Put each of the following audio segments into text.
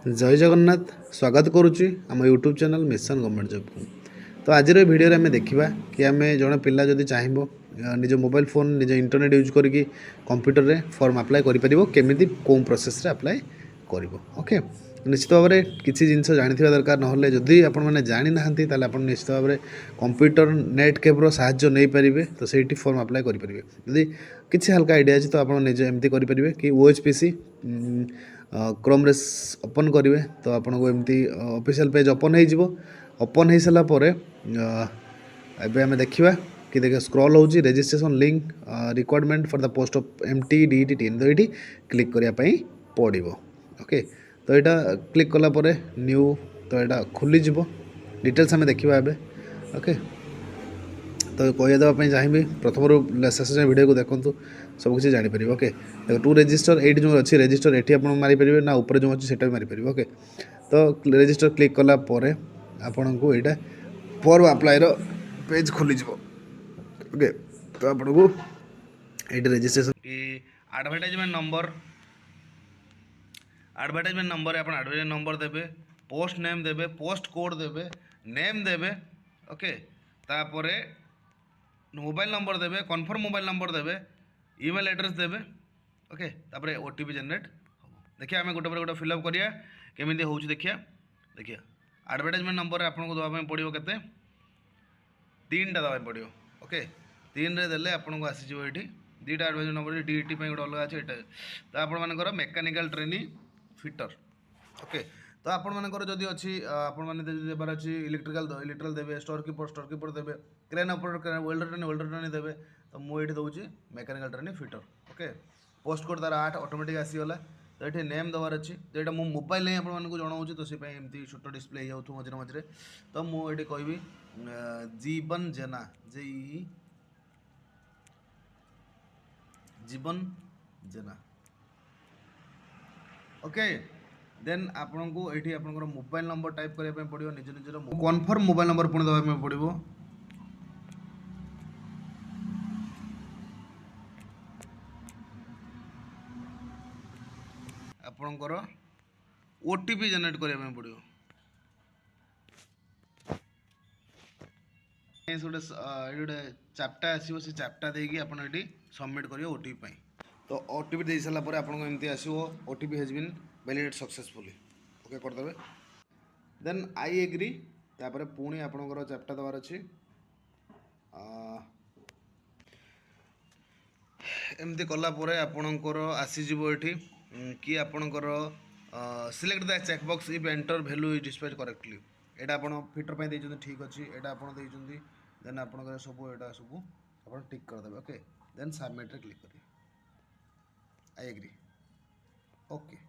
जय जगन्नाथ स्वागत करुच्ची आम YouTube channel mission government job को। तो आज भिडियो आम देखा कि आम जड़े पिला जदि चाहब निज मोबाइल फोन निज इंटरनेट यूज करके कंप्यूटर रे फॉर्म अप्लाई करें कौन प्रोसेस रे अप्लाई कर ओके। निश्चित भाव में किसी जिन जानी दरकार ना जदि आपने जानी ना निश्चित भाव में कंप्यूटर नेट केब्र साहाय्य नहीं पारे तो से फॉर्म अप्लाई करेंगे। जदि किसी हल्का आइडिया अच्छी तो आप एमती करेंगे कि OHPC क्रोम रे ओपन करेंगे तो आपको एमती ऑफिशियल पेज ओपन हो ओपन हो सारापर एबे आम देखा कि देखिए स्क्रॉल होची registration link requirement for the post of MT DET TN तो ये क्लिक करने पड़ो ओके। तो यहाँ क्लिक कलापर न्यू तो यहाँ खोलीज डिटेल्स आम देखा ए ओके। तो कहीदेवाई चाहिए प्रथम शेष वीडियो को देखूँ सब किसी जापर ओके। देखो टू रजिस्टर ये जो अच्छी रजिस्टर ये आप मारिपारे ना ऊपर जो अच्छी से मारिपारे ओके। तो रजिस्टर क्लिक कलापर आपण को यहाँ फॉर्म अप्लाई पेज खोलीज ओके। तो आपन को ये रजिस्ट्रेशन कि एडवर्टाइजमेंट नंबर आप एडवर्टाइजमेंट नंबर देवे पोस्ट नेम देवे पोस्ट कोड देवे नेम देवे ओके। तापर मोबाइल नंबर देवे कन्फर्म मोबाइल नंबर देवे ईमेल एड्रेस देवे ओके। तापर OTP जनरेट हम देखिए आम गोटे पर गोटे फिलअप करिया केमी हो देखिया देखिए एडवर्टाइजमेंट नंबर आपको देवाई पड़ो के 3टा देवाई पड़ो ओके। 3 रे देले आपको आसीज ये 2टा एडवर्टाइजमेंट नंबर DET गोटे अलग अच्छे ये तो आपर मेकानिकल ट्रेनिंग फिटर ओके। तो आपण मानकर जदि अच्छी आपण मैंने देवार अच्छी इलेक्ट्रिकल देवे स्टोर कीपर देवे क्रेन ऑपरेटर वेल्डर ट्रेनिंग देवे तो मुझे दूसरी mechanical training fitter okay. Post code तार 8 ऑटोमेटिक आसीगला। तो ये नेम देवार अच्छी तो यहाँ मो मोबाइल ही आपको जनाऊँ तो से एमती छोट डिस्प्ले हो मझे मझे तो मुझे कहबी जीवन जेना जीवन जेना ओके। देन आपन को ये आपंकर मोबाइल नंबर टाइप करने पड़ो निज निजर कन्फर्म मोबाइल नंबर पुणी देवाई पड़ो आपणकर OTP जनरेट करने पड़ो गोटे चाप्टा आसो से चाप्टा देकी आप सबमिट करेंगे OTP। तो OTP दे सारापर आपको एमती आसो OTP has been validate successfully okay करदे। देन आई एग्री तापर पुणी आपणकर चाप्टा देवार अच्छी एमती कलापर आपणकर आसीज ये कि आपणकर select the checkbox if enter value is displayed correctly यहाँ आप फिटर देते ठीक अच्छे यहाँ आप देन आप सब यहाँ सब आप टिक करदे ओके। देन सबमिट रे क्लिक करेंगे आई एग्री ओके।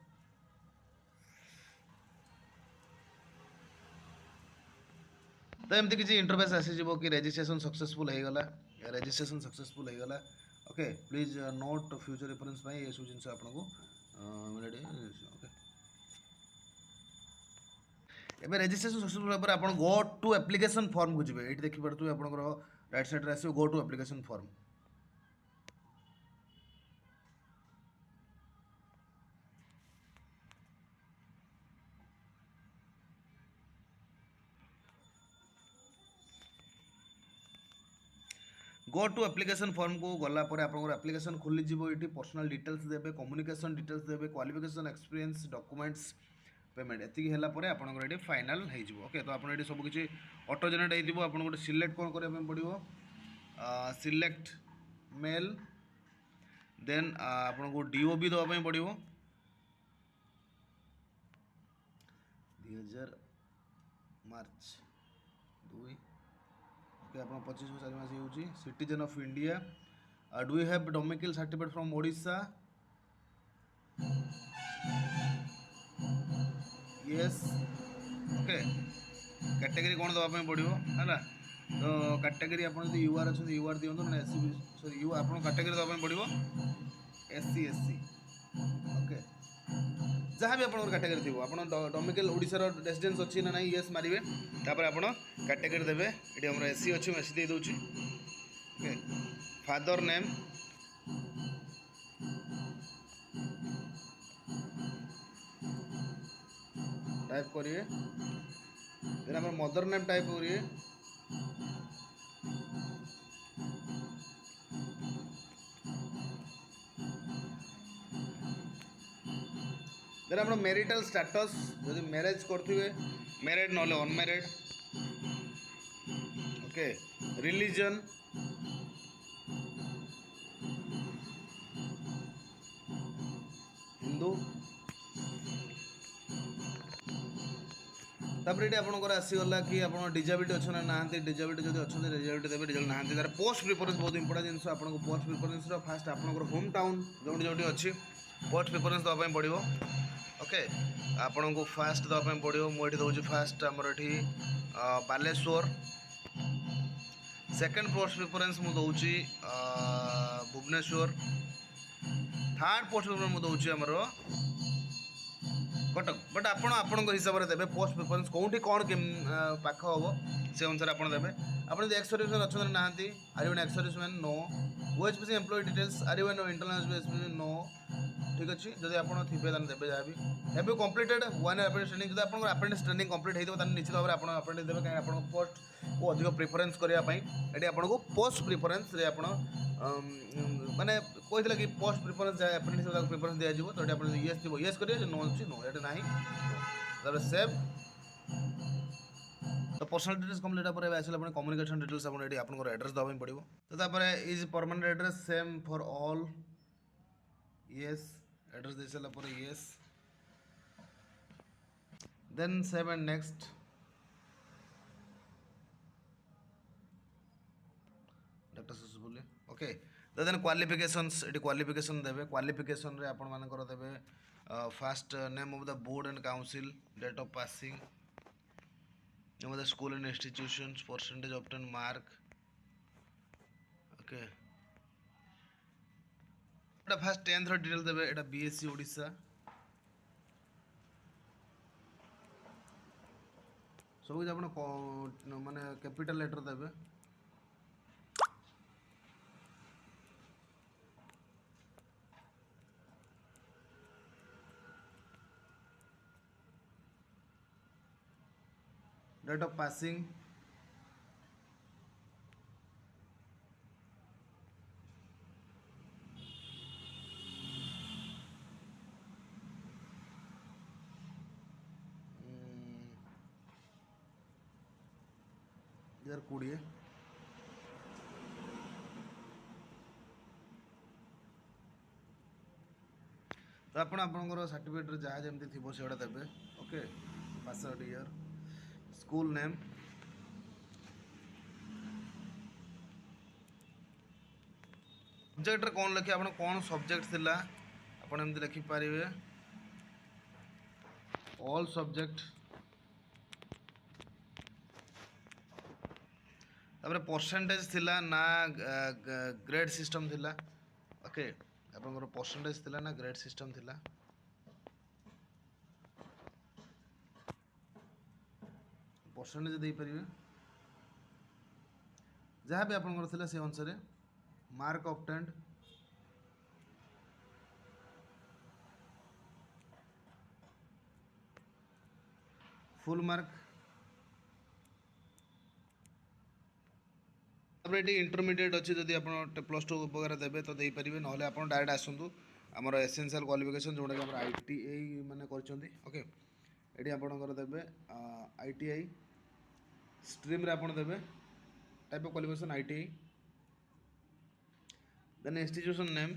तो एमती किसी इंटरफेस आसीज कि रजिस्ट्रेशन सक्सेसफुल हो गला रजिस्ट्रेशन सक्सेसफुल हो गला okay. Please note future reference ये सब जिन आपको ओके। एबे रजिस्ट्रेशन सक्सेसफुल पर आप गो टू एप्लिकेशन फॉर्म को जी ये देखिए आप राइट साइड आसो go to application form go to application form को गलापर आप एप्लिकेशन खोलीज ये पर्सनल डिटेल्स देवे कम्युनिकेशन डिटेल्स देवे क्वालिफिकेशन एक्सपीरियंस डॉक्यूमेंट्स पेमेंट एतिक है आपंकर ये फाइनाल हो ओके। तो आप सब किसी ऑटो जनरेट हो आप गोटे सिलेक्ट कौन करने पड़ो सिलेक्ट मेल देन आपको DOB देवाई पड़ो 2000 मार्च 2 ओके। आप 25 को 4 मास हो citizen of India do you have domicile certificate from Odisha yes okay. Category कौन देवाई पड़ो है तो कैटेगरी आप UR अच्छा UR दिखाँ ना SC सॉरी यू आप कैटेगरी देवाई पड़ो SC SC ओके। जहाँ भी आप कैटेगरी थी आप डोमिसाइल ओडिशार रेसिडेंस अच्छी ना नहीं येस मारे तापर आप कैटेगरी देवे ये आम SC अच्छी SC दे दूँ ओके। फादर नेम टाइप करिए, देन आप मदर नेम टाइप करिए, देन आप मैरिटल स्टेटस जब मैरेज करथिबे मैरिड नले अनमैरिड, ओके, रिलीजन, हिंदू, तापर ये आपंकर आसीगला कि आप डिजाबिलिटी अच्छे ना ना डिजाबिलिटी जब अच्छे डिजाबिलिटी देवे रिजल्ट ना तार पोस्ट प्रिफरेंस बहुत इंपोर्टेंट जिन आपको पोस्ट प्रिफरेंस फास्ट आपंकर होम टाउन जो जो अच्छी पोस्ट प्रिफरेंस देवाई पड़ो, ओके। आपन को फास्ट देवाई पड़ो, मुझे दूसरी फास्ट आमर ये बालेश्वर, सेकेंड पोस्ट प्रिफरेंस मुझे दूसरी भुवनेश्वर, थर्ड पोस्ट प्रिफरेंस मुझे दूसरी आमर कटक, बट आपण हिसाब से देवे पोस्ट प्रिफरेंस कौटी कौन के पाख हम से अनुसार आप देवे। आप एक्स सर्विसमैन अच्छा ना are you an ex serviceman no, OHPC employ details are you an internal no, ठीक अच्छे। जब आप थे देवे जहाँ भी have you completed one apprentice training, जब आप अप्रेंटिस ट्रेनिंग कंप्लीट होता है निश्चित भाव में आप अप्रेंटिस देवे, कहीं आप पोस्ट को अधिक प्रिफरेंस करने ये आपको पोस्ट प्रिफरेंस माने कहते कि पोस्ट प्रिफरेंस अप्रेंटिस प्रिफरेंस दिज्व, तो आप येस थी येस करेंगे, नो अच्छी नो, ये ना तापर सेव। तो पर्सनल डिटेल्स कम्प्लीट पर आसला अपने कम्युनिकेशन डिटेल्स आपको एड्रेस देवाई पड़ो। तो तापर is permanent address same for all, yes, address दे सारा पर yes, then save and next. Data successfully, okay. तो देन क्वालिफिकेशंस ये क्वालिफिकेशन देवे, क्वालिफिकेशन रे आपण मानकर देवे first name of the board and council, date of passing, name of the school and institutions, percentage obtain mark, okay. एटा first 10th रो detail देवे, एटा बीएससी ओडिशा, सब कुछ आपण माने कैपिटल लेटर देवे, डेट ऑफ पासिंग, यार 20, तो आपंकर सर्टिफिकेट जहाँ जमी थी से देवे, okay. Pass out year, school name, subject कौन लिखे आप कौन सब्जेक्ट थिला आपन एमती लिखिपारे, ऑल सब्जेक्ट, तापर परसेंटेज थिला ना ग्रेड सिस्टम थिला, ओके। आपनकर परसेंटेज थिला ना ग्रेड सिस्टम थिला, परसेंटेज दे पारिबे जहाँ भी आपनकर थिला से अनुसार, मार्क ऑब्टेन्ड, फुल मार्क, ये इंटरमीडिएट अच्छी जब आप +2 वगैरह देवे तो दे पारे, ना आप डायरेक्ट आसतु आमर एसेंशियल क्वालिफिकेशन जोटा कि आईटीआई मैंने करछंती, ओके। ये आपंकर देवे आईटीआई स्ट्रीम रे आपन देवे type of qualification ITI, then institution name,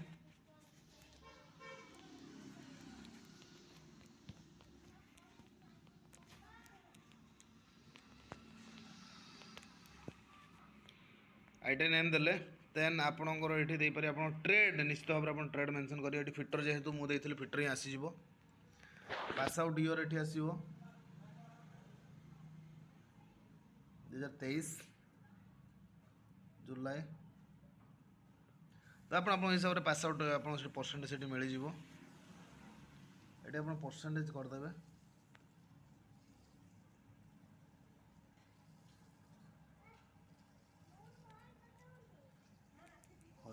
ITI name देले, देन आपणकर ये दे पारे आप ट्रेड निश्चित भाव में ट्रेड मेंशन करेंगे, ये फिटर जेहेतु मुझे फिटर ही आसीज, पास आउट ईयर ये आसो 2023 जुलाई, तो आप हिसाब से पास आउट आप परसेंटेज ये मिल जाव, ये आप परसेंटेज करदे,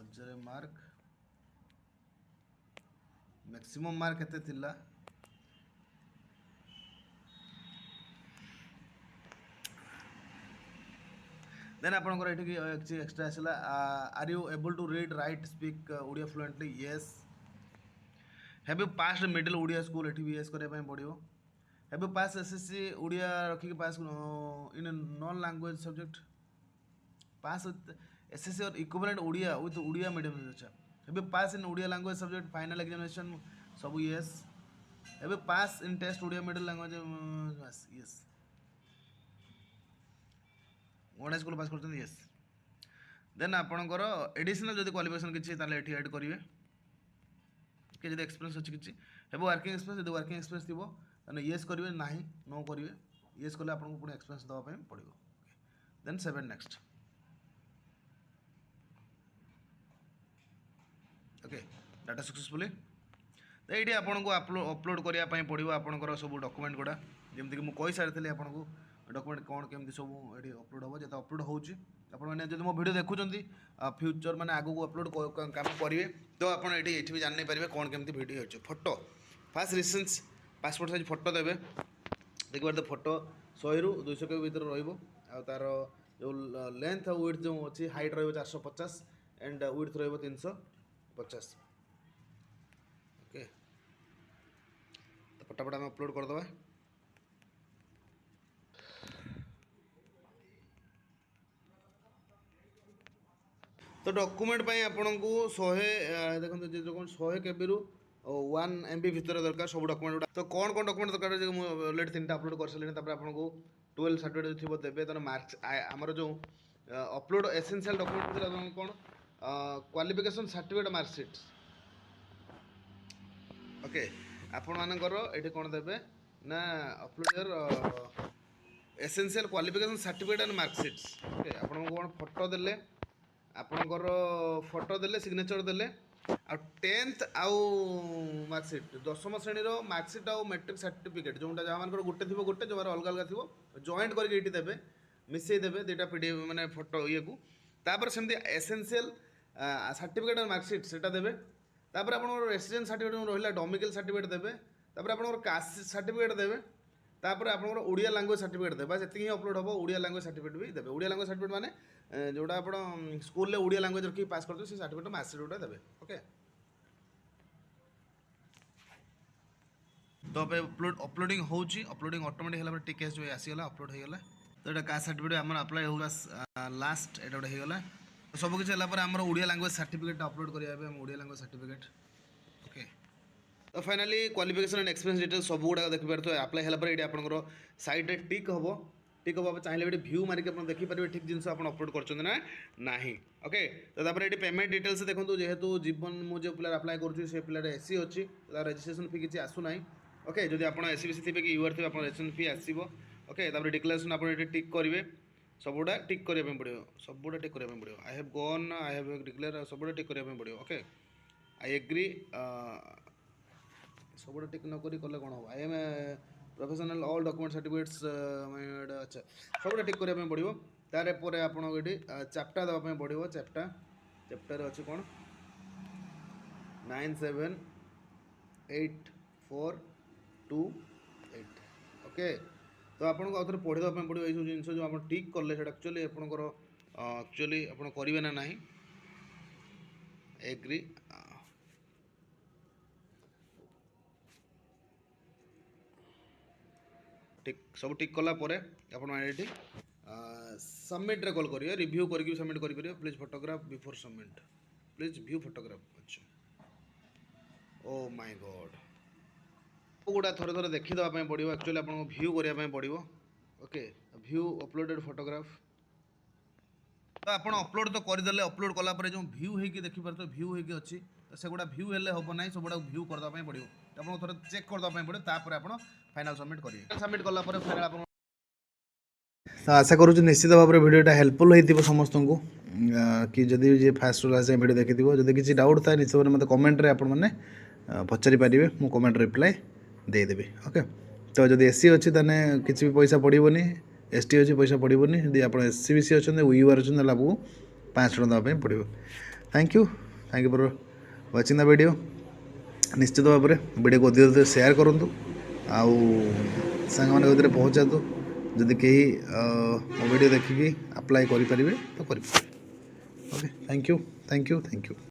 हजार मार्क, मैक्सिमम मार्क केते थिला देन आपंकर ये एक्सट्रा आसला are you able to read write speak Odia fluently yes have you pass middle Odia school ये भी येस करने पड़ो have you pass SSC Odia रखिक pass in non language subject pass SSC और equivalent Odia with Odia medium अच्छा have you pass in Odia language subject final examination सब yes have you pass in test Odia middle language yes Odia school pass कर yes then आपणकर additional जब qualification किसी ये add करेंगे कि जब एक्सपीरियंस अच्छी किसी है वर्किंग एक्सपीरियंस जब वर्किंग एक्सपीरियंस थी येस करेंगे ना नो करेंगे येस कले आपको पुणी एक्सपीरियंस देवाई पड़ो then 7 next okay data successfully तो ये आपको अपलोड करने पड़ो आपंकर सब डॉक्यूमेंट गुड़ा जमीक मुझे सारी आपको डॉक्यूमेंट कौन केमती सब ये अपलोड हम जो अपलोड होने मो वीडियो देखुं फ्यूचर माने आगू अपलोड काम करेंगे तो आप ये भी जान नहीं पारे कौन केमती वीडियो अच्छे photo first recent passport size photo देवे देखिए तो फोटो 100 ରୁ 200 के भीतर तार जो लेंथ विड्थ जो अच्छी हाइट रही 450 एंड विड्थ रही 350 ओके तो फटाफट आम अपलोड करदे तो डॉक्यूमेंट आपन को 100 देखो जो 100 केबी रु 1 MB भितर दरकार सब डॉक्यूमेंट तो कौन कौन डॉक्यूमेंट दरकार ऑलरेडी 3टा अपलोड कर सारे आपको 12 सर्टिफिकेट थी देवे तो मार्क्स आमर जो अपलोड एसेंशियल डॉक्यूमेंट कौन क्वालिफिकेशन सर्टिफिकेट मार्कशीट ओके आपण मानकर ये कौन देवे ना upload essential qualification certificate and marksheets okay आपन कौन फोटो देले आपणकर फोटो देले सिग्नेचर देले आ 10th आउ मार्कशीट 10th श्रेणी मार्कशीट आउ मैट्रिक सर्टिफिकेट जोटा जहाँ मान गोटे थी गोटे जो अलग अलग थी जॉइंट करके देवे मिसई देवे दुईटा पीडीएफ माने फोटो ये को तापर सेमती एसेंशियल सर्टिफिकेट और मार्कशीट सेटा देवे तापर आपन रेसिडेंस सर्टिफिकेट रहिला डोमिसाइल सर्टिफिकेट देवे तापर आपन कास्ट सर्टिफिकेट देवे तापर आपन ओडिया लैंग्वेज सर्टिफिकेट देवे बस ये अपलोड हम ओडिया लैंग्वेज सर्टिफिकेट भी देवे ओडिया लैंग्वेज सर्टिफिकेट माने जोटा आप स्कूल में ओडिया लैंग्वेज रखी पास करते से सर्टिफिकेट मार्कशीट गोटे देवे ओके तो अपलोडिंग होची अपलोडिंग ऑटोमेटिक होला टिके जो आसीगला अपलोड होगला तो ये कास्ट सर्टिफिकेट आम अप्लाई होगा लास्ट ये गोटे होगला सब किसी है आम ओडिया लैंग्वेज सर्टिफिकेट अपलोड करेंगे ओडिया लैंग्वेज सर्टिफिकेट ओके तो finally qualification and experience details सब गुड़ा देखिए अप्लाई है ये आपंकर साइड टिक हम ठीक हम चाहिए ये व्यू मारिक आप देखिपारे ठीक जिन आप अपलोड कर ना ओके तो ये पेमेंट डिटेल्स देखो जेहेतु जीवन मुझे पिला अप्लाई करुँच से पिला एससी अच्छी रजिस्ट्रेशन फी किसी आसूना ओके जब आप एससी बीसी थे कि यूआर थे आप रजिस्ट्रेशन फी आसो ओके डिक्लेरेशन आप टिक करेंगे सबुटा टिक करने पड़ो सबुटा टिक करने पड़ो I have gone I have declare सबुटा टिक करने पड़ो ओके आई एग्री सबुटा टिक नक कले कौन हम I am professional all document certificates अच्छा सबुटा टिक करने पड़ो तार पर आपको ये चैप्टा देवाई पड़ो चैप्टर अच्छे कौन 97842 ओके तो आपको आउे पढ़ाई पड़ो ये जिन जो आप ठीक कले एक्चुअली आपंकर एक्चुअली आप करेंगे ना ना एग्री टिक सब टिक कलापर आप सबमिट रे कॉल करिए रिव्यू करके सबमिट करेंगे please photograph before submit please view photograph अच्छा ओ माय गॉड गुड़ा थोड़े थोड़े देखीदेवाई पड़ो एक्चुअली आपको व्यू करने पड़ो ओके व्यू अपलोडेड फोटोग्राफ तो आप अपलोड तो करदे अपलोड कलापर जो व्यू होगी देखिए व्यू होगी अच्छी तो से गुड़ा व्यू हेल्ले हम ना सब गुड़ा व्यू करदेवाई पड़ो आपको थोड़ा चेक करदेवाई पड़ो तापर आप फाइनाल सबमिट करेंगे सबमिट कलापर फाइनाल आप तो आशा करूँ निश्चित भाव में भिडियोटा हेल्पफुल होती समस्त को कि जदि जी फास्ट भिडियो देखी जब किसी डाउट थाए निश्चित मत कमेंट आपने पचारि पारे मु कमेंट रिप्लाई देदेवी ओके तो जब एससी अच्छी ताने किसी भी पैसा पड़ोनी एसटी अच्छी पैसा पड़ोनी यदि आप एससी बीसी अच्छे यूआर अच्छे आपको 500 टका देवाई पड़ो thank you for watching the video निश्चित भाव में वीडियो को अधिक शेयर करूँ आउ सांग मैंने पहुँचातु जदि कहीं मो वीडियो देखिकी ଆପ୍ଲାଏ କରିପାରିବେ ତ କରିପାରିବେ। Okay, thank you.